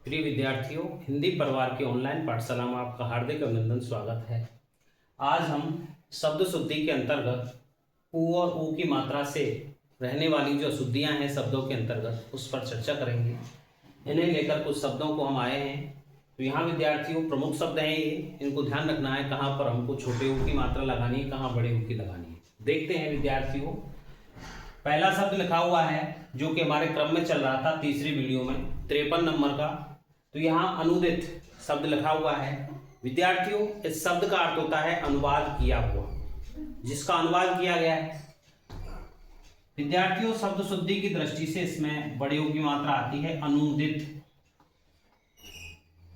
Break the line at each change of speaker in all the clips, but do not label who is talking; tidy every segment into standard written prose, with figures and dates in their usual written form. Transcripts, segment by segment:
प्रिय विद्यार्थियों, हिंदी परिवार के ऑनलाइन पाठशाला में आपका हार्दिक अभिनंदन स्वागत है। आज हम शब्द शुद्धि के अंतर्गत उ और ऊ की मात्रा से रहने वाली जो अशुद्धियां हैं शब्दों के अंतर्गत उस पर चर्चा करेंगे। इन्हें लेकर कुछ शब्दों को हम आए हैं। तो यहाँ विद्यार्थियों प्रमुख शब्द हैं ये, इनको ध्यान रखना है कहाँ पर हमको छोटे ऊ की मात्रा लगानी है, कहाँ बड़े ऊ की लगानी है। देखते हैं विद्यार्थियों, पहला शब्द लिखा हुआ है जो कि हमारे क्रम में चल रहा था तीसरी वीडियो में 53 नंबर का। तो यहाँ अनुदित शब्द लिखा हुआ है। विद्यार्थियों, इस शब्द का अर्थ होता है अनुवाद किया हुआ, जिसका अनुवाद किया गया है। विद्यार्थियों, शब्द शुद्धि की दृष्टि से इसमें बड़े ऊ की मात्रा आती है अनुदित।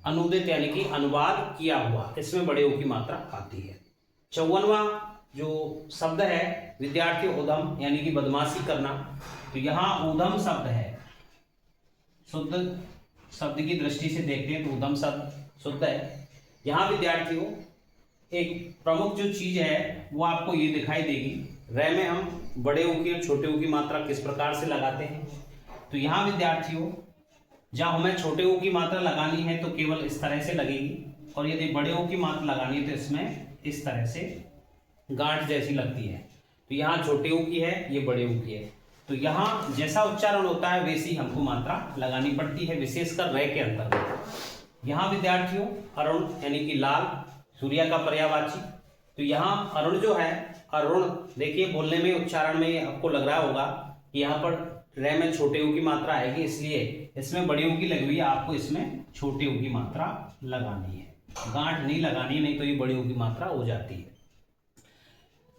अनुदित यानी कि अनुवाद किया हुआ, इसमें बड़े ऊ की मात्रा आती है। 54वां जो शब्द है विद्यार्थियों उद्यम यानी कि बदमाशी करना। तो यहाँ उद्यम शब्द है, शुद्ध शब्द की दृष्टि से देखते हैं तो उद्यम शब्द शुद्ध है। यहाँ विद्यार्थियों एक प्रमुख जो चीज है वो आपको ये दिखाई देगी। रे में हम बड़े ऊ की और छोटे ऊ की मात्रा किस प्रकार से लगाते हैं। तो यहाँ विद्यार्थियों जहाँ हमें छोटे ऊ की मात्रा लगानी है तो केवल इस तरह से लगेगी, और यदि बड़े ऊ की मात्रा लगानी है तो इसमें इस तरह से गांठ जैसी लगती है। तो यहाँ छोटे ऊ की है, ये बड़े ऊ की है। तो यहाँ जैसा उच्चारण होता है वैसी हमको मात्रा लगानी पड़ती है, विशेषकर रे के अंतर्गत। यहाँ विद्यार्थियों अरुण यानी कि लाल, सूर्य का पर्यायवाची। तो यहाँ अरुण जो है, अरुण देखिए बोलने में उच्चारण में आपको लग रहा होगा कि यहाँ पर रे में छोटे ऊ की मात्रा आएगी, इसलिए इसमें बड़ी ऊ की लगी हुई है, आपको इसमें छोटे ऊ की मात्रा लगानी है, गांठ नहीं लगानी, नहीं तो ये बड़ी ऊ की मात्रा हो जाती है।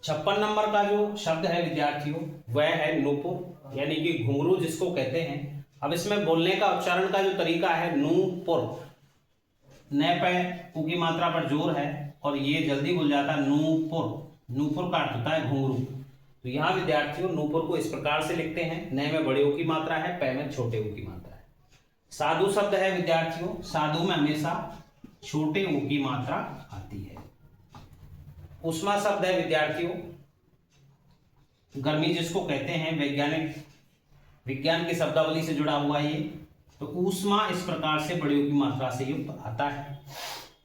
56 नंबर का जो शब्द है विद्यार्थियों वह है नूपुर यानी कि घुंघरू जिसको कहते हैं। अब इसमें बोलने का उच्चारण का जो तरीका है नूपुर, न पे ऊ की मात्रा पर जोर है और ये जल्दी भूल जाता है नूपुर। नूपुर का अर्थ होता है घुंघरू। तो यहाँ विद्यार्थियों नूपुर को इस प्रकार से लिखते हैं, न में बड़े ऊ की मात्रा है, पे में छोटे ऊ की मात्रा है। साधु शब्द है विद्यार्थियों, साधु में हमेशा छोटे ऊ की मात्रा आती है। ऊष्मा शब्द है विद्यार्थियों, गर्मी जिसको कहते हैं, वैज्ञानिक विज्ञान की शब्दावली से जुड़ा हुआ ये। तो ऊष्मा इस प्रकार से बड़ी ऊ की मात्रा से युक्त आता है।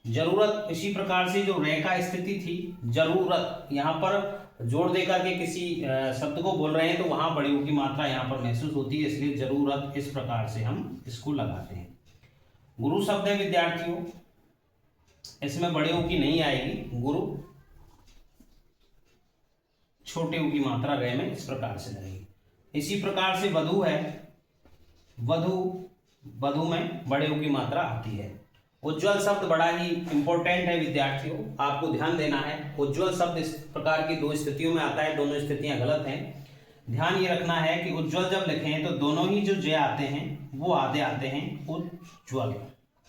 जरूरत इसी प्रकार से जो रे का स्थिति थी, जरूरत यहाँ पर जोड़ देकर के किसी शब्द को बोल रहे हैं तो वहां बड़ी ऊ की मात्रा यहाँ पर महसूस होती है, इसलिए जरूरत इस प्रकार से हम इसको लगाते हैं। गुरु शब्द है विद्यार्थियों, इसमें बड़े ऊ की नहीं आएगी, गुरु छोटे ऊ की मात्रा रे में इस प्रकार से लगेगी। इसी प्रकार से वधु है, वधु वधु में बड़े ऊ की मात्रा आती है। उज्ज्वल शब्द बड़ा ही इंपॉर्टेंट है विद्यार्थियों, आपको ध्यान देना है। उज्ज्वल शब्द इस प्रकार की दो स्थितियों में आता है, दोनों स्थितियां गलत हैं। ध्यान ये रखना है कि उज्ज्वल जब लिखें तो दोनों ही जो जय आते हैं वो आधे आते हैं उज्ज्वल,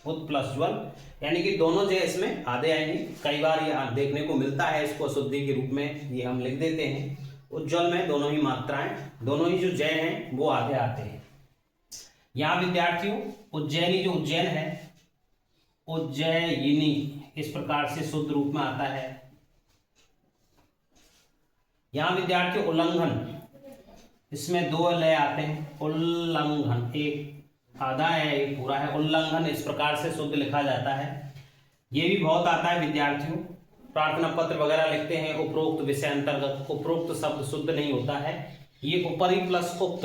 उत प्लस ज्वल, यानी कि दोनों जय इसमें आधे आएंगे। कई बार ये देखने को मिलता है, इसको अशुद्धि के रूप में ये हम लिख देते हैं। उज्ज्वल में दोनों ही मात्राएं, दोनों ही जो जय हैं वो आधे आते हैं। यहाँ विद्यार्थियों उज्जैनी जो उज्जैन है, उज्जैयिनी इस प्रकार से शुद्ध रूप में आता है। यहाँ विद्यार्थियों उल्लंघन, इसमें दो लय आते हैं, उल्लंघन एक आधा है एक पूरा है, उल्लंघन इस प्रकार से शुद्ध लिखा जाता है। ये भी बहुत आता है विद्यार्थियों, प्रार्थना पत्र वगैरह लिखते हैं उपरोक्त विषय अंतर्गत, उपरोक्त शब्द शुद्ध नहीं होता है, ये उपरि प्लस उक्त।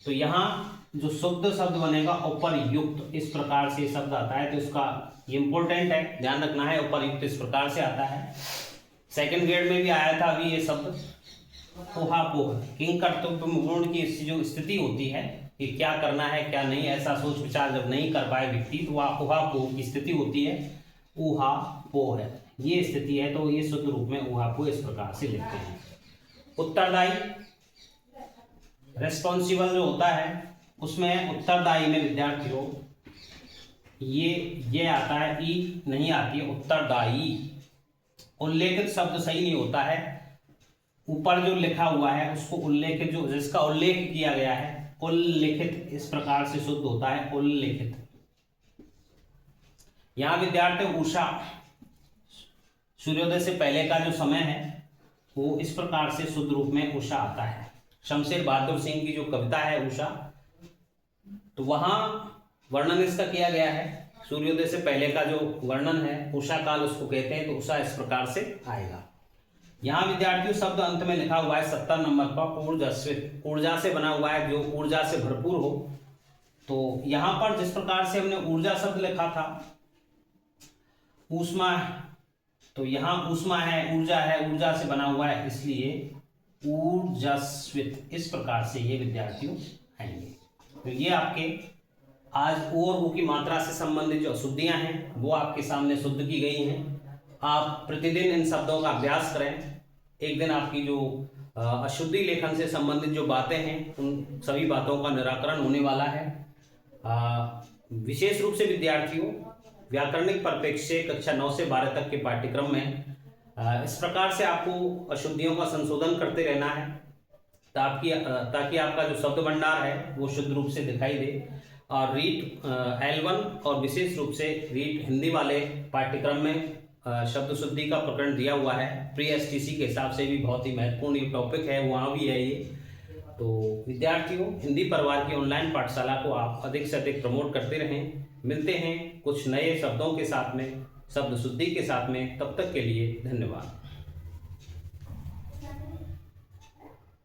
तो यहाँ जो शुद्ध शब्द बनेगा उपरयुक्त, इस प्रकार से शब्द आता है, तो इसका इंपॉर्टेंट है, ध्यान रखना है। उपरयुक्त इस प्रकार से आता है, सेकंड ग्रेड में भी आया था अभी ये शब्द। ऊहापोह किंग कर्तव्य गुण की जो स्थिति होती है कि क्या करना है क्या नहीं, ऐसा सोच विचार जब नहीं कर पाए व्यक्ति तो वह ऊहापोह की स्थिति होती है। ऊहापोह है ये स्थिति है, तो ये शुद्ध रूप में ऊहापोह इस प्रकार से लिखते हैं। उत्तरदायी रेस्पॉन्सिबल जो होता है उसमें उत्तरदायी में विद्यार्थियों ये आता है, ई नहीं आती है, उत्तरदायी। उल्लेखित शब्द सही नहीं होता है, ऊपर जो लिखा हुआ है उसको उल्लेखित, जो जिसका उल्लेख किया गया है उल्लिखित इस प्रकार से शुद्ध होता है, उल्लिखित। यहां विद्यार्थी उषा सूर्योदय से पहले का जो समय है वो इस प्रकार से शुद्ध रूप में उषा आता है। शमशेर बहादुर सिंह की जो कविता है उषा, तो वहां वर्णन इसका किया गया है। सूर्योदय से पहले का जो वर्णन है उषा काल उसको कहते हैं, तो उषा इस प्रकार से आएगा। यहाँ विद्यार्थियों शब्द अंत में लिखा हुआ है 70 नंबर पर ऊर्जस्वित, ऊर्जा से बना हुआ है, जो ऊर्जा से भरपूर हो। तो यहाँ पर जिस प्रकार से हमने ऊर्जा शब्द लिखा था, ऊष्मा, तो यहाँ ऊष्मा है, ऊर्जा है, ऊर्जा से बना हुआ है, इसलिए ऊर्जस्वित, इस प्रकार से ये विद्यार्थियों आएंगे। तो ये आपके आज ओ और ऊ की मात्रा से संबंधित जो अशुद्धियां हैं वो आपके सामने शुद्ध की गई हैं। आप प्रतिदिन इन शब्दों का अभ्यास करें। एक दिन आपकी जो अशुद्धि लेखन से संबंधित जो बातें हैं उन सभी बातों का निराकरण होने वाला है। विशेष रूप से विद्यार्थियों व्याकरणिक परिप्रेक्ष्य कक्षा 9 से 12 तक के पाठ्यक्रम में इस प्रकार से आपको अशुद्धियों का संशोधन करते रहना है, ताकि आपका जो शब्द भंडार है वो शुद्ध रूप से दिखाई दे। और रीट L1 और विशेष रूप से रीट हिंदी वाले पाठ्यक्रम में शब्द शुद्धि का प्रकरण दिया हुआ है। प्री STC के हिसाब से भी बहुत ही महत्वपूर्ण ये टॉपिक है, वहाँ भी है ये। तो विद्यार्थियों हिंदी परिवार की ऑनलाइन पाठशाला को आप अधिक से अधिक प्रमोट करते रहें। मिलते हैं कुछ नए शब्दों के साथ में, शब्द शुद्धि के साथ में। तब तक के लिए धन्यवाद।